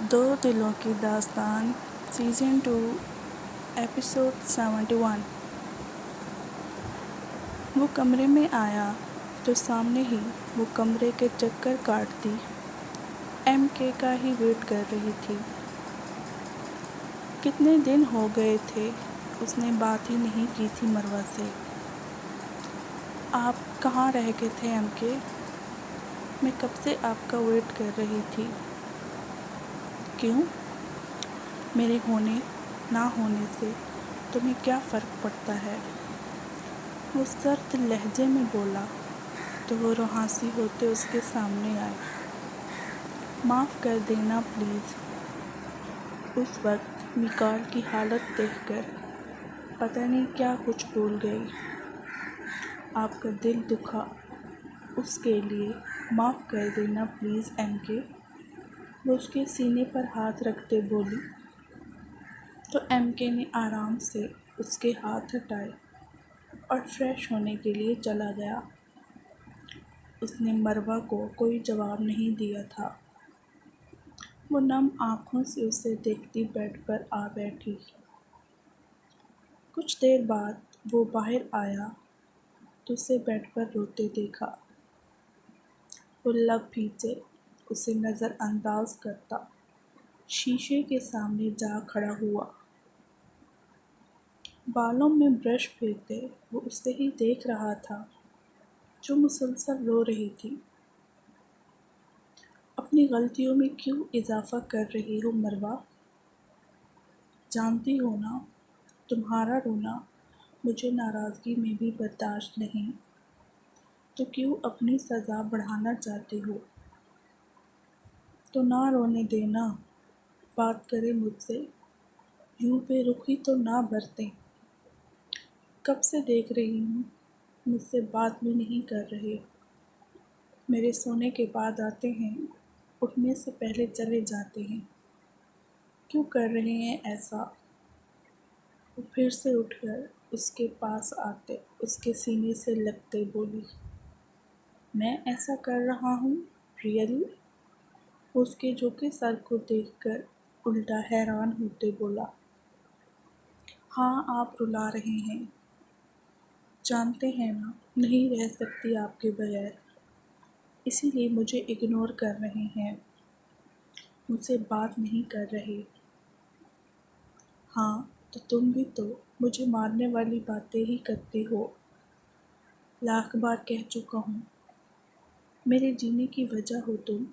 دو دلوں کی داستان سیزن 2 ایپیسوڈ 71۔ وہ کمرے میں آیا تو سامنے ہی وہ کمرے کے چکر کاٹتی ایم کے کا ہی ویٹ کر رہی تھی۔ کتنے دن ہو گئے تھے اس نے بات ہی نہیں کی تھی مروہ سے۔ آپ کہاں رہ گئے تھے ایم کے؟ میں کب سے آپ کا ویٹ کر رہی تھی۔ کیوں؟ میرے ہونے نہ ہونے سے تمہیں کیا فرق پڑتا ہے؟ وہ سرد لہجے میں بولا تو وہ روحانسی ہوتے اس کے سامنے آئے۔ معاف کر دینا پلیز۔ اس وقت میکال کی حالت دیکھ کر پتہ نہیں کیا کچھ بھول گئی۔ آپ کا دل دکھا اس کے لیے معاف کر دینا پلیز ایم کے۔ وہ اس کے سینے پر ہاتھ رکھتے بولی تو ایم کے نے آرام سے اس کے ہاتھ ہٹائے اور فریش ہونے کے لیے چلا گیا۔ اس نے مروہ کو کوئی جواب نہیں دیا تھا۔ وہ نم آنکھوں سے اسے دیکھتی بیڈ پر آ بیٹھی۔ کچھ دیر بعد وہ باہر آیا تو اسے بیڈ پر روتے دیکھا۔ وہ لب بھیجے اسے نظر انداز کرتا شیشے کے سامنے جا کھڑا ہوا۔ بالوں میں برش پھرتے وہ اسے ہی دیکھ رہا تھا جو مسلسل رو رہی تھی۔ اپنی غلطیوں میں کیوں اضافہ کر رہی ہو مروہ؟ جانتی ہو نا تمہارا رونا مجھے ناراضگی میں بھی برداشت نہیں، تو کیوں اپنی سزا بڑھانا چاہتی ہو؟ تو نہ رونے دینا، بات کرے مجھ سے، یوں بے رخی تو نہ برتیں۔ کب سے دیکھ رہی ہوں مجھ سے بات بھی نہیں کر رہے۔ میرے سونے کے بعد آتے ہیں، اٹھنے سے پہلے چلے جاتے ہیں، کیوں کر رہے ہیں ایسا؟ وہ پھر سے اٹھ کر اس کے پاس آتے اس کے سینے سے لگتے بولی، میں ایسا کر رہا ہوں ریئلی؟ وہ اس کے جھکے سر کو دیکھ کر الٹا حیران ہوتے بولا، ہاں آپ رلا رہے ہیں، جانتے ہیں نا نہیں رہ سکتی آپ کے بغیر، اسی لیے مجھے اگنور کر رہے ہیں، مجھ سے بات نہیں کر رہے۔ ہاں تو تم بھی تو مجھے مارنے والی باتیں ہی کرتے ہو، لاکھ بار کہہ چکا ہوں، میرے جینے کی وجہ ہو تم،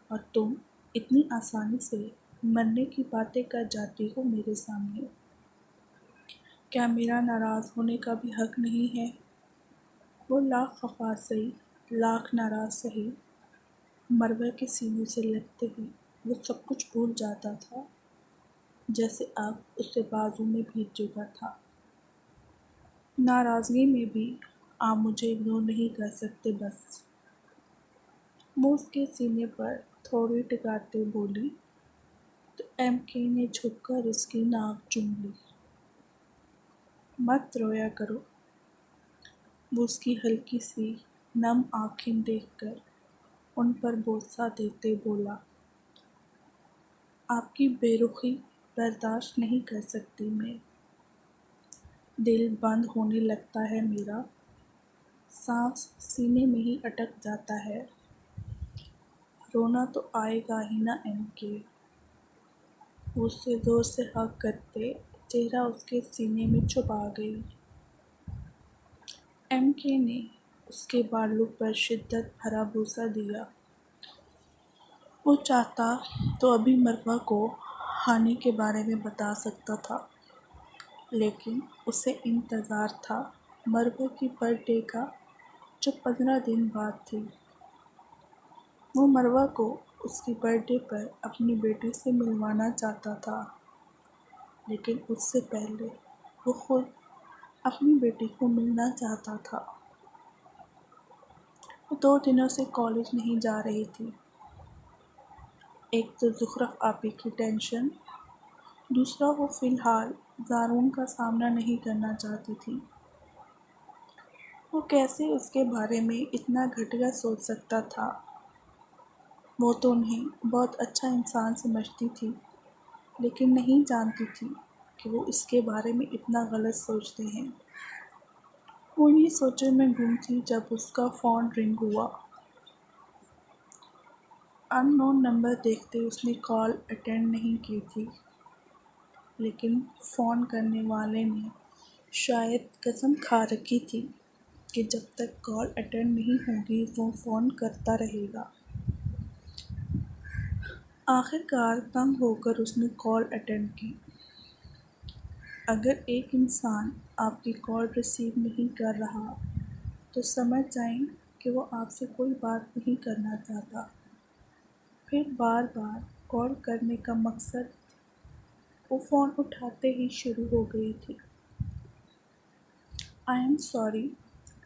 اور تم اتنی آسانی سے مرنے کی باتیں کر جاتی ہو میرے سامنے۔ کیا میرا ناراض ہونے کا بھی حق نہیں ہے؟ وہ لاکھ خفا سہی، لاکھ ناراض سہی، مروہ کے سینے سے لگتے ہی وہ سب کچھ بھول جاتا تھا، جیسے آگ اس کے بازو میں بھیگ چکا تھا۔ ناراضگی میں بھی آپ مجھے اگنور نہیں کر سکتے بس۔ وہ اس کے سینے پر تھوڑی ٹکاتے بولی تو ایم کے نے جھک کر اس کی ناک چوم لی۔ مت رویا کرو۔ وہ اس کی ہلکی سی نم آنکھیں دیکھ کر ان پر بوسہ دیتے بولا، آپ کی بے رخی برداشت نہیں کر سکتی میں، دل بند ہونے لگتا ہے میرا، سانس سینے میں ہی اٹک جاتا ہے، رونا تو آئے گا ہی نا ایم کے۔ وہ اس سے زور سے ہگ کرتے چہرہ اس کے سینے میں چھپا گئی۔ ایم کے نے اس کے بالوں پر شدت بھرا بوسہ دیا۔ وہ چاہتا تو ابھی مروہ کو ہانی کے بارے میں بتا سکتا تھا، لیکن اسے انتظار تھا مروہ کی برتھ ڈے کا جو 15 دن بعد تھی۔ وہ مروہ کو اس کی برتھ ڈے پر اپنی بیٹی سے ملوانا چاہتا تھا، لیکن اس سے پہلے وہ خود اپنی بیٹی کو ملنا چاہتا تھا۔ وہ 2 دنوں سے کالج نہیں جا رہی تھی۔ ایک تو زخرف آپی کی ٹینشن، دوسرا وہ فی الحال زارون کا سامنا نہیں کرنا چاہتی تھی۔ وہ کیسے اس کے بارے میں اتنا گھٹیا سوچ سکتا تھا؟ وہ تو انہیں بہت اچھا انسان سمجھتی تھی، لیکن نہیں جانتی تھی کہ وہ اس کے بارے میں اتنا غلط سوچتے ہیں۔ وہ یہ سوچے میں گم تھی جب اس کا فون رنگ ہوا۔ ان نون نمبر دیکھتے اس نے کال اٹینڈ نہیں کی تھی، لیکن فون کرنے والے نے شاید قسم کھا رکھی تھی کہ جب تک کال اٹینڈ نہیں ہوگی وہ فون کرتا رہے گا۔ آخر کار تنگ ہو کر اس نے کال اٹینڈ کی۔ اگر ایک انسان آپ کی کال ریسیو نہیں کر رہا تو سمجھ جائیں کہ وہ آپ سے کوئی بات نہیں کرنا چاہتا۔ پھر بار بار کال کرنے کا مقصد وہ فون اٹھاتے ہی شروع ہو گئی تھی۔ آئی ایم سوری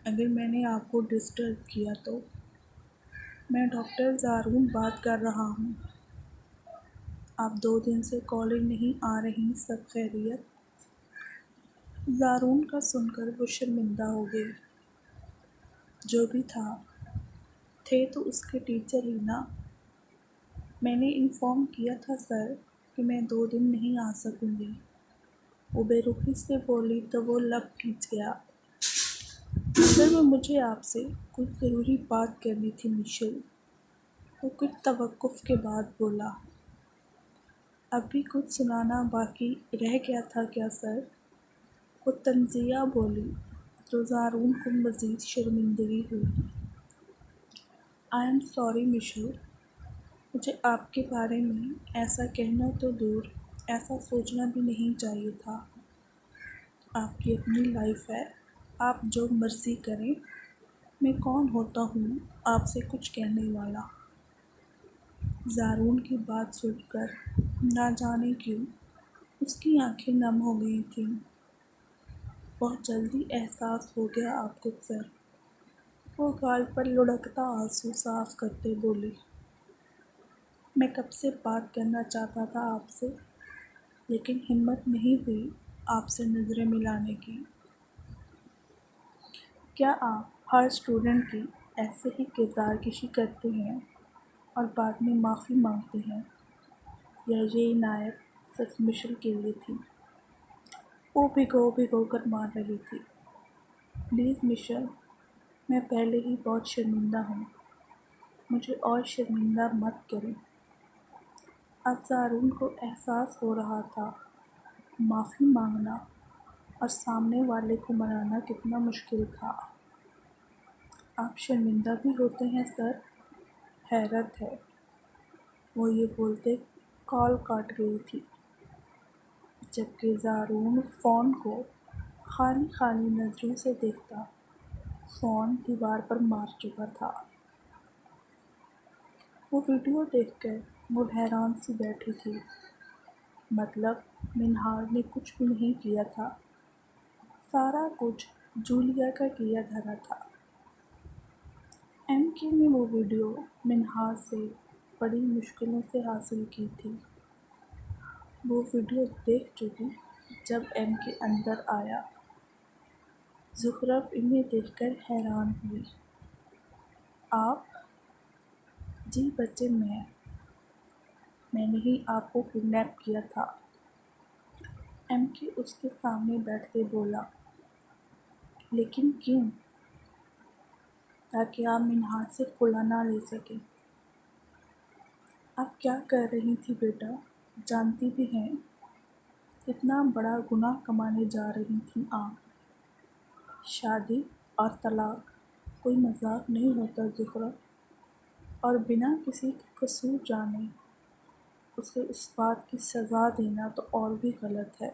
اگر میں نے آپ کو ڈسٹرب کیا تو۔ میں ڈاکٹر زارون بات کر رہا ہوں۔ آپ 2 دن سے کالیں نہیں آ رہی، سب خیریت؟ زارون کا سن کر وہ شرمندہ ہو گئی۔ جو بھی تھے تو اس کے ٹیچر ہی نا۔ میں نے انفارم کیا تھا سر کہ میں 2 دن نہیں آ سکوں گی۔ وہ بے رخی سے بولی تو وہ لب کھنچ گیا۔ اصل میں مجھے آپ سے کچھ ضروری بات کرنی تھی مشیل۔ وہ کچھ توقف کے بعد بولا۔ اب بھی کچھ سنانا باقی رہ گیا تھا کیا سر؟ وہ طنزیہ بولی تو زارون کو مزید شرمندگی ہوئی۔ آئی ایم سوری مشیل، مجھے آپ کے بارے میں ایسا کہنا تو دور ایسا سوچنا بھی نہیں چاہیے تھا۔ آپ کی اپنی لائف ہے، آپ جو مرضی کریں۔ میں کون ہوتا ہوں آپ سے کچھ کہنے والا؟ زارون کی بات سن کر نہ جانے کیوں اس کی آنکھیں نم ہو گئی تھیں۔ بہت جلدی احساس ہو گیا آپ کو سر۔ وہ گال پر لڑھکتا آنسو صاف کرتے بولی۔ میں کب سے بات کرنا چاہتا تھا آپ سے، لیکن ہمت نہیں ہوئی آپ سے نظریں ملانے کی۔ کیا آپ ہر اسٹوڈنٹ کی ایسے ہی کردار کشی کرتے ہیں اور بعد میں معافی مانگتے ہیں، یا یہ عنایت صرف مشیل کے لیے تھی؟ وہ بھگو کر مار رہی تھی۔ پلیز مشیل، میں پہلے ہی بہت شرمندہ ہوں، مجھے اور شرمندہ مت کریں۔ اب زارون کو احساس ہو رہا تھا معافی مانگنا اور سامنے والے کو منانا کتنا مشکل تھا۔ آپ شرمندہ بھی ہوتے ہیں سر؟ حیرت ہے۔ وہ یہ بولتے کال کاٹ گئی تھی، جبکہ زارون فون کو خالی خالی نظروں سے دیکھتا فون دیوار پر مار چکا تھا۔ وہ ویڈیو دیکھ کر وہ حیران سی بیٹھی تھی۔ مطلب منہار نے کچھ بھی نہیں کیا تھا، سارا کچھ جولیا کا کیا دھرا تھا۔ ایم کے نے وہ ویڈیو منہار سے بڑی مشکلوں سے حاصل کی تھی۔ وہ ویڈیو دیکھ چکی جب ایم کے اندر آیا۔ زخرف انہیں دیکھ کر حیران ہوئی۔ آپ؟ جی بچے، میں نے ہی آپ کو کڈنیپ کیا تھا، ایم کے اس کے سامنے بیٹھتے بولا۔ لیکن کیوں؟ تاکہ آپ منہار سے کھلا نہ لے سکیں۔ آپ کیا کر رہی تھی بیٹا؟ جانتی بھی ہیں کتنا بڑا گناہ کمانے جا رہی تھیں آپ۔ شادی اور طلاق کوئی مذاق نہیں ہوتا زخرف، اور بنا کسی کا قصور جانے اسے اس بات کی سزا دینا تو اور بھی غلط ہے۔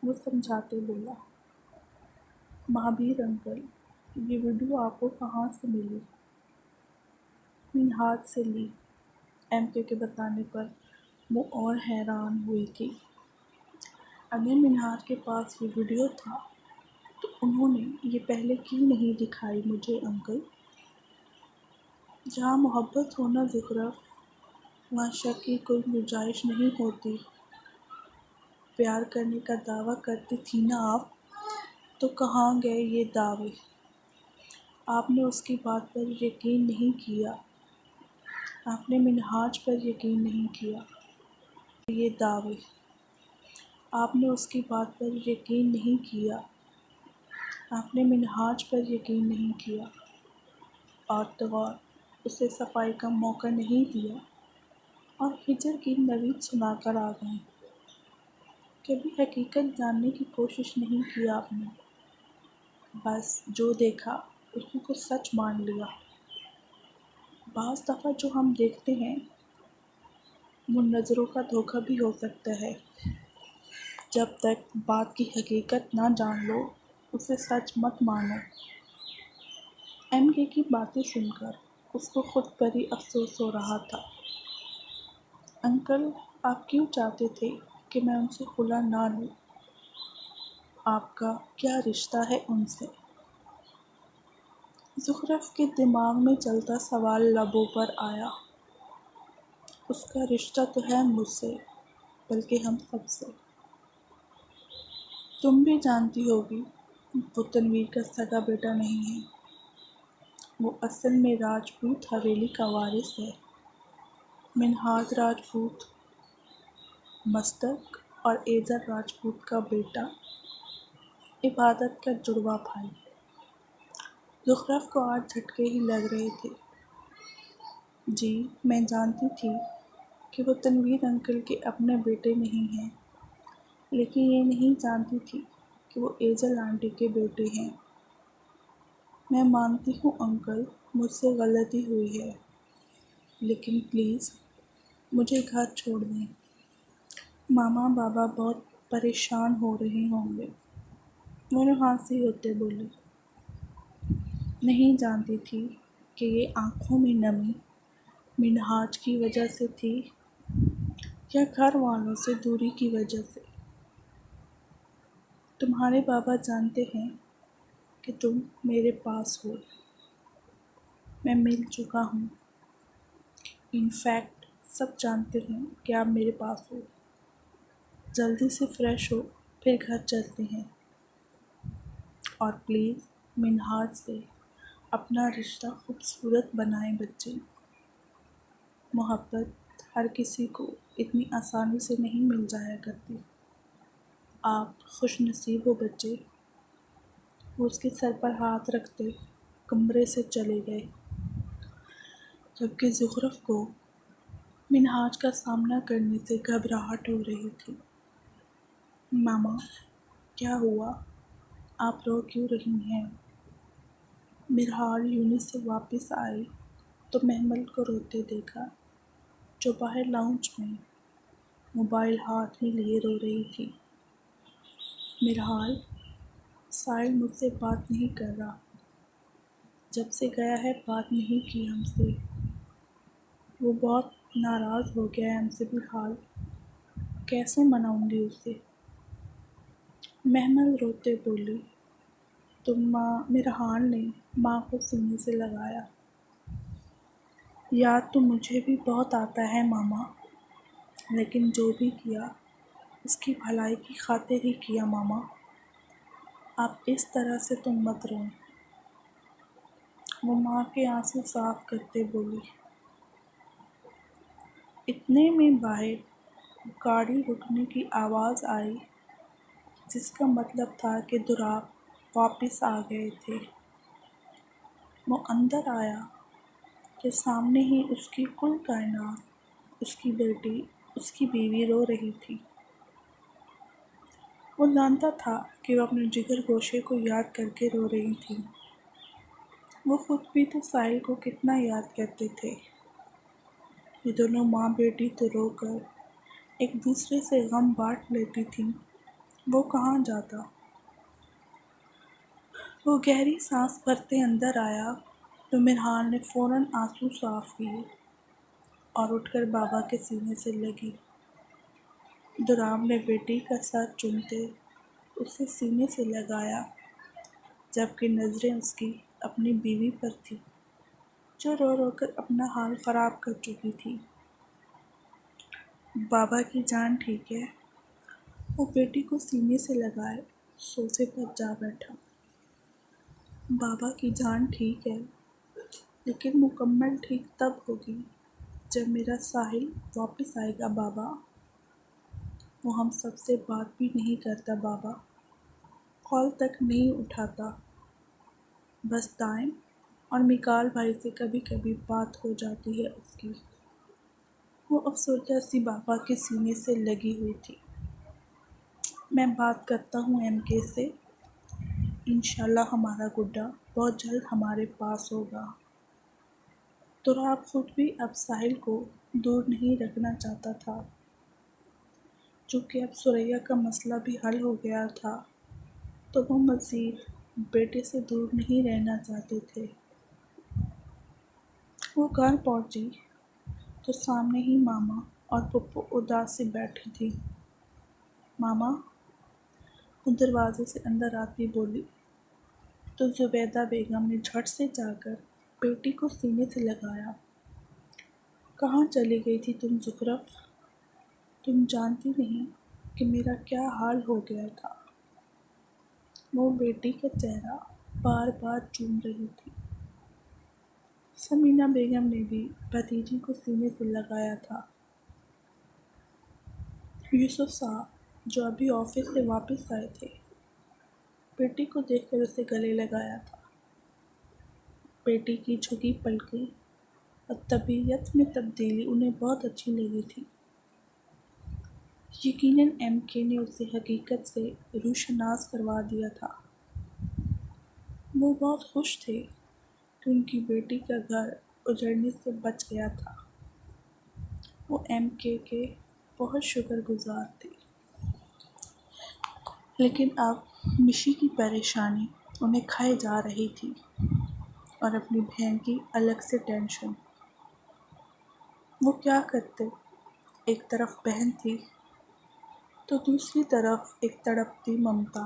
وہ سمجھاتے بولا۔ مہابیر انکل، یہ ویڈیو آپ کو کہاں سے ملی؟ منہار سے لی، ایم کے بتانے پر وہ اور حیران ہوئی تھی۔ اگر منہار کے پاس یہ ویڈیو تھا تو انہوں نے یہ پہلے کیوں نہیں دکھائی مجھے انکل؟ جہاں محبت ہو نا زخرف، وہاں شک کی کوئی گنجائش نہیں ہوتی۔ پیار کرنے کا دعویٰ کرتی تھی نا آپ، تو کہاں گئے یہ دعوے؟ آپ نے اس کی بات پر یقین نہیں کیا۔ آپ نے منہاج پر یقین نہیں کیا۔ یہ دعوے، آپ نے اس کی بات پر یقین نہیں کیا۔ آپ نے منہاج پر یقین نہیں کیا اور طغور اسے صفائی کا موقع نہیں دیا اور ہجر کی نوید سنا کر آ گئے۔ کبھی حقیقت جاننے کی کوشش نہیں کی آپ نے، بس جو دیکھا اسی کو سچ مان لیا۔ بعض دفعہ جو ہم دیکھتے ہیں وہ نظروں کا دھوکہ بھی ہو سکتا ہے۔ جب تک بات کی حقیقت نہ جان لو اسے سچ مت مانو۔ MK کی باتیں سن کر اس کو خود پر ہی افسوس ہو رہا تھا۔ انکل، آپ کیوں چاہتے تھے کہ میں ان سے خلا نہ لوں؟ آپ کا کیا رشتہ ہے ان سے؟ زخرف کے دماغ میں چلتا سوال لبوں پر آیا۔ اس کا رشتہ تو ہے مجھ سے، بلکہ ہم سب سے۔ تم بھی جانتی ہوگی وہ تنویر کا سگا بیٹا نہیں ہے۔ وہ اصل میں راجپوت حویلی کا وارث ہے۔ منہاج راجپوت مصدق اور ایزر راجپوت کا بیٹا عبادت کا جڑواں بھائی۔ زخرف کو آج جھٹکے ہی لگ رہے تھے۔ جی میں جانتی تھی کہ وہ تنویر انکل کے اپنے بیٹے نہیں ہیں، لیکن یہ نہیں جانتی تھی کہ وہ ایزل آنٹی کے بیٹے ہیں۔ میں مانتی ہوں انکل، مجھ سے غلطی ہوئی ہے، لیکن پلیز مجھے گھر چھوڑ دیں۔ ماما بابا بہت پریشان ہو رہے ہوں گے، وہ ہنسی ہوتے بولے۔ نہیں جانتی تھی کہ یہ آنکھوں میں نمی منہاج کی وجہ سے تھی یا گھر والوں سے دوری کی وجہ سے۔ تمہارے بابا جانتے ہیں کہ تم میرے پاس ہو۔ میں مل چکا ہوں۔ ان فیکٹ سب جانتے ہیں کہ آپ میرے پاس ہو۔ جلدی سے فریش ہو، پھر گھر چلتے ہیں۔ اور پلیز منہاج سے اپنا رشتہ خوبصورت بنائیں بچے۔ محبت ہر کسی کو اتنی آسانی سے نہیں مل جایا کرتی۔ آپ خوش نصیب ہو بچے۔ وہ اس کے سر پر ہاتھ رکھتے کمرے سے چلے گئے، جبکہ زخرف کو منہاج کا سامنا کرنے سے گھبراہٹ ہو رہی تھی۔ ماما کیا ہوا؟ آپ رو کیوں رہی ہیں؟ مرحال یونس سے واپس آئی تو محمل کو روتے دیکھا، جو باہر لاؤنج میں موبائل ہاتھ میں لیے رو رہی تھی۔ مرحال، ساحل مجھ سے بات نہیں کر رہا، جب سے گیا ہے بات نہیں کی ہم سے۔ وہ بہت ناراض ہو گیا ہے ہم سے۔ مرحال، کیسے مناؤں گی اسے؟ محمل روتے بولی۔ تو مرحال نے ماں کو سینے سے لگایا۔ یاد تو مجھے بھی بہت آتا ہے ماما، لیکن جو بھی کیا اس کی بھلائی کی خاطر ہی کیا ماما۔ آپ اس طرح سے تو مت روئیں۔ وہ ماں کے آنسو صاف کرتے بولی۔ اتنے میں باہر گاڑی رکنے کی آواز آئی، جس کا مطلب تھا کہ دراپ واپس آ گئے تھے۔ وہ اندر آیا کہ سامنے ہی اس کی کل کائنات، اس کی بیٹی، اس کی بیوی رو رہی تھی۔ وہ جانتا تھا کہ وہ اپنے جگر گوشے کو یاد کر کے رو رہی تھی۔ وہ خود بھی تو ساحل کو کتنا یاد کرتے تھے۔ یہ دونوں ماں بیٹی تو رو کر ایک دوسرے سے غم بانٹ لیتی تھیں۔ وہ کہاں جاتا؟ وہ گہری سانس بھرتے اندر آیا تو مرحال نے فوراً آنسو صاف کیے اور اٹھ کر بابا کے سینے سے لگی۔ دوراب نے بیٹی کا سر چومتے اسے سینے سے لگایا، جبکہ نظریں اس کی اپنی بیوی پر تھیں، جو رو رو کر اپنا حال خراب کر چکی تھی۔ بابا کی جان ٹھیک ہے؟ وہ بیٹی کو سینے سے لگائے صوفے پر جا بیٹھا۔ بابا کی جان ٹھیک ہے، لیکن مکمل ٹھیک تب ہوگی جب میرا ساحل واپس آئے گا بابا، وہ ہم سب سے بات بھی نہیں کرتا بابا، کال تک نہیں اٹھاتا، بس دائم اور میکال بھائی سے کبھی کبھی بات ہو جاتی ہے اس کی۔ وہ افسردہ سی بابا کے سینے سے لگی ہوئی تھی۔ میں بات کرتا ہوں ایم کے سے، انشاءاللہ ہمارا گڈا بہت جلد ہمارے پاس ہوگا۔ تراب خود بھی اب ساحل کو دور نہیں رکھنا چاہتا تھا، چونکہ اب ثریا کا مسئلہ بھی حل ہو گیا تھا تو وہ مزید بیٹے سے دور نہیں رہنا چاہتے تھے۔ وہ گھر پہنچی تو سامنے ہی ماما اور پپو اداس سے بیٹھی تھی۔ ماما، وہ دروازے سے اندر آتی بولی تو زبیدہ بیگم نے جھٹ سے جا کر بیٹی کو سینے سے لگایا۔ کہاں چلی گئی تھی تم زخرف؟ تم جانتی نہیں کہ میرا کیا حال ہو گیا تھا۔ وہ بیٹی کا چہرہ بار بار چوم رہی تھی۔ سمینہ بیگم نے بھی بھتیجی کو سینے سے لگایا تھا۔ یوسف صاحب جو ابھی آفس سے واپس آئے تھے، بیٹی کو دیکھ کر اسے گلے لگایا تھا۔ بیٹی کی جھکی پلکیں اور طبیعت میں تبدیلی انہیں بہت اچھی لگی تھی۔ یقیناً ایم کے نے اسے حقیقت سے روشناس کروا دیا تھا۔ وہ بہت خوش تھے کہ ان کی بیٹی کا گھر اجڑنے سے بچ گیا تھا۔ وہ ایم کے بہت شکر گزار تھے۔ لیکن اب مشی کی پریشانی انہیں کھائے جا رہی تھی اور اپنی بہن کی الگ سے ٹینشن۔ وہ کیا کرتے؟ ایک طرف بہن تھی تو دوسری طرف ایک تڑپتی ممتا۔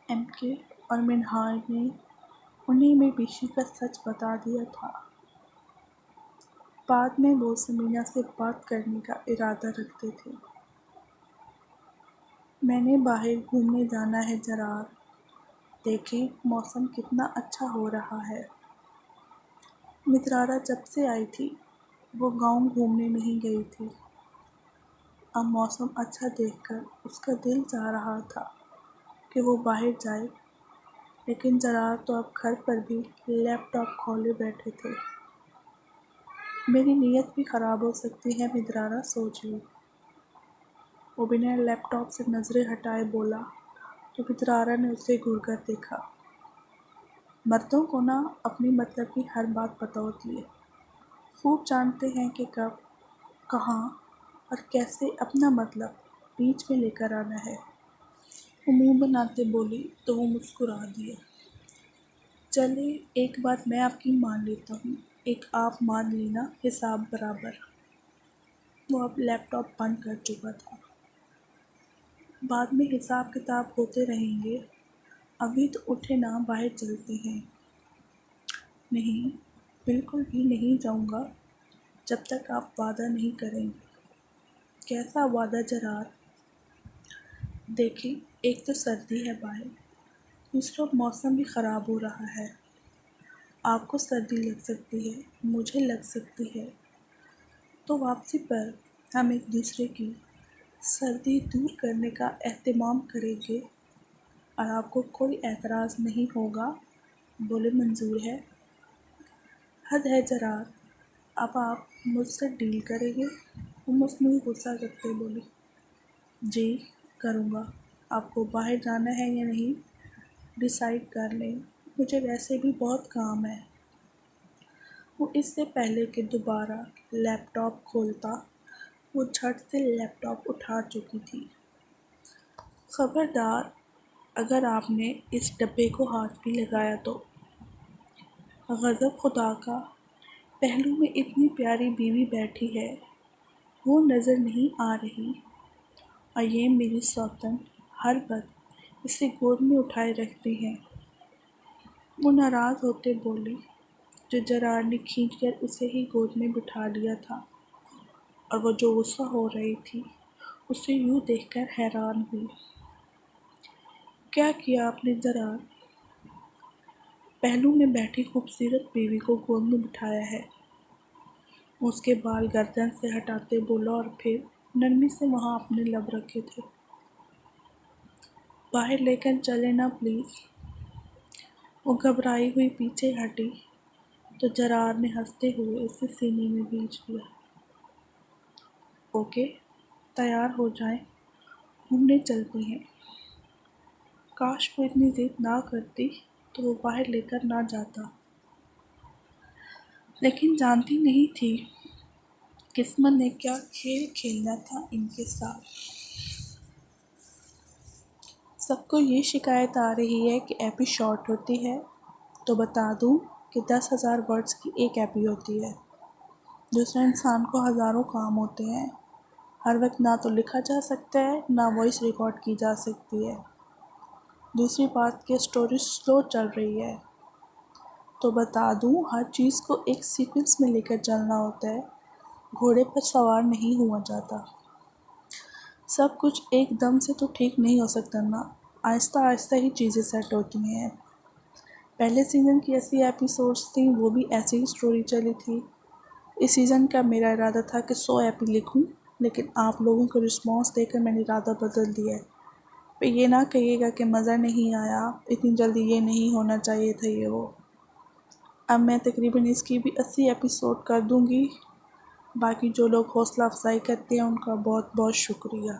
ایم کے اور منہار نے انہیں میں بیشی کا سچ بتا دیا تھا۔ بعد میں وہ سمینہ سے بات کرنے کا ارادہ رکھتے تھے۔ میں نے باہر گھومنے جانا ہے جرار، دیکھیں موسم کتنا اچھا ہو رہا ہے۔ مترارہ جب سے آئی تھی وہ گاؤں گھومنے نہیں گئی تھی۔ اب موسم اچھا دیکھ کر اس کا دل چاہ رہا تھا کہ وہ باہر جائے، لیکن جرار تو اب گھر پر بھی لیپ ٹاپ کھولے بیٹھے تھے۔ میری نیت بھی خراب ہو سکتی ہے مترارہ سوچی۔ وہ بنا لیپ ٹاپ سے نظریں ہٹائے بولا تو مترارہ نے اسے گھور کر دیکھا۔ مردوں کو نہ اپنی مطلب کی ہر بات پتہ ہوتی ہے، خوب جانتے ہیں کہ کب، کہاں اور کیسے اپنا مطلب بیچ میں لے کر آنا ہے۔ وہ منہ بناتے بولی تو وہ مسکرا دیا۔ چلے ایک بات میں آپ کی مان لیتا ہوں، ایک آپ مان لینا، حساب برابر۔ وہ اب لیپ ٹاپ بند کر چکا تھا۔ بعد میں حساب کتاب ہوتے رہیں گے، ابھی تو اٹھے نا باہر چلتے ہیں۔ نہیں، بالکل بھی نہیں جاؤں گا جب تک آپ وعدہ نہیں کریں گے۔ کیسا وعدہ جرار؟ دیکھیں ایک تو سردی ہے باہر، دوسرا موسم بھی خراب ہو رہا ہے۔ آپ کو سردی لگ سکتی ہے، مجھے لگ سکتی ہے، تو واپسی پر ہم ایک دوسرے کی سردی دور کرنے کا اہتمام کریں گے اور آپ کو کوئی اعتراض نہیں ہوگا؟ بولے منظور ہے۔ حد ہے جرار، اب آپ مجھ سے ڈیل کریں گے؟ وہ مصنوعی غصہ کرتے بولی۔ جی کروں گا، آپ کو باہر جانا ہے یا نہیں ڈیسائیڈ کر لیں، مجھے ویسے بھی بہت کام ہے۔ وہ اس سے پہلے کہ دوبارہ لیپ ٹاپ کھولتا وہ جھٹ سے لیپ ٹاپ اٹھا چکی تھی۔ خبردار اگر آپ نے اس ڈبے کو ہاتھ بھی لگایا تو۔ غضب خدا کا، پہلو میں اتنی پیاری بیوی بیٹھی ہے، وہ نظر نہیں آ رہی، اور یہ میری سوتن ہر وقت اسے گود میں اٹھائے رکھتی ہیں۔ وہ ناراض ہوتے بولی جو جرار نے کھینچ کر اسے ہی گود میں بٹھا لیا تھا، اور وہ جو غصہ ہو رہی تھی اسے یوں دیکھ کر حیران ہوئی۔ کیا کیا آپ نے جرار؟ پہلو میں بیٹھی خوبصورت بیوی کو گود میں بٹھایا ہے۔ اس کے بال گردن سے ہٹاتے بولا اور پھر نرمی سے وہاں اپنے لب رکھے تھے۔ باہر لے کر چلے نا پلیز۔ وہ گھبرائی ہوئی پیچھے ہٹی تو جرار نے ہنستے ہوئے اسے سینے میں بھیج لیا۔ اوکے، تیار ہو جائیں، گھومنے چلتے ہیں۔ کاش وہ اتنی ضد نہ کرتی تو وہ باہر لے کر نہ جاتا، لیکن جانتی نہیں تھی قسمت نے کیا کھیل کھیلنا تھا ان کے ساتھ۔ سب کو یہ شکایت آ رہی ہے کہ ایپی شارٹ ہوتی ہے، تو بتا دوں کہ 10,000 ورڈز کی ایک ایپی ہوتی ہے۔ دوسرا انسان کو ہزاروں کام ہوتے ہیں، ہر وقت نہ تو لکھا جا سکتا ہے نہ وائس ریکارڈ کی جا سکتی ہے۔ دوسری بات کہ سٹوری سلو چل رہی ہے، تو بتا دوں ہر چیز کو ایک سیکوینس میں لے کر چلنا ہوتا ہے، گھوڑے پر سوار نہیں ہوا جاتا۔ سب کچھ ایک دم سے تو ٹھیک نہیں ہو سکتا نا، آہستہ آہستہ ہی چیزیں سیٹ ہوتی ہیں۔ پہلے سیزن کی 80 ایپیسوڈز تھیں، وہ بھی ایسی ہی سٹوری چلی تھی۔ اس سیزن کا میرا ارادہ تھا کہ 100 ایپی لکھوں، لیکن آپ لوگوں کو رسپانس دے کر میں نے ارادہ بدل دیا ہے۔ پھر یہ نہ کہیے گا کہ مزہ نہیں آیا، اتنی جلدی یہ نہیں ہونا چاہیے تھا یہ وہ۔ اب میں تقریباً اس کی بھی 80 ایپیسوڈ کر دوں گی۔ باقی جو لوگ حوصلہ افزائی کرتے ہیں ان کا بہت بہت شکریہ۔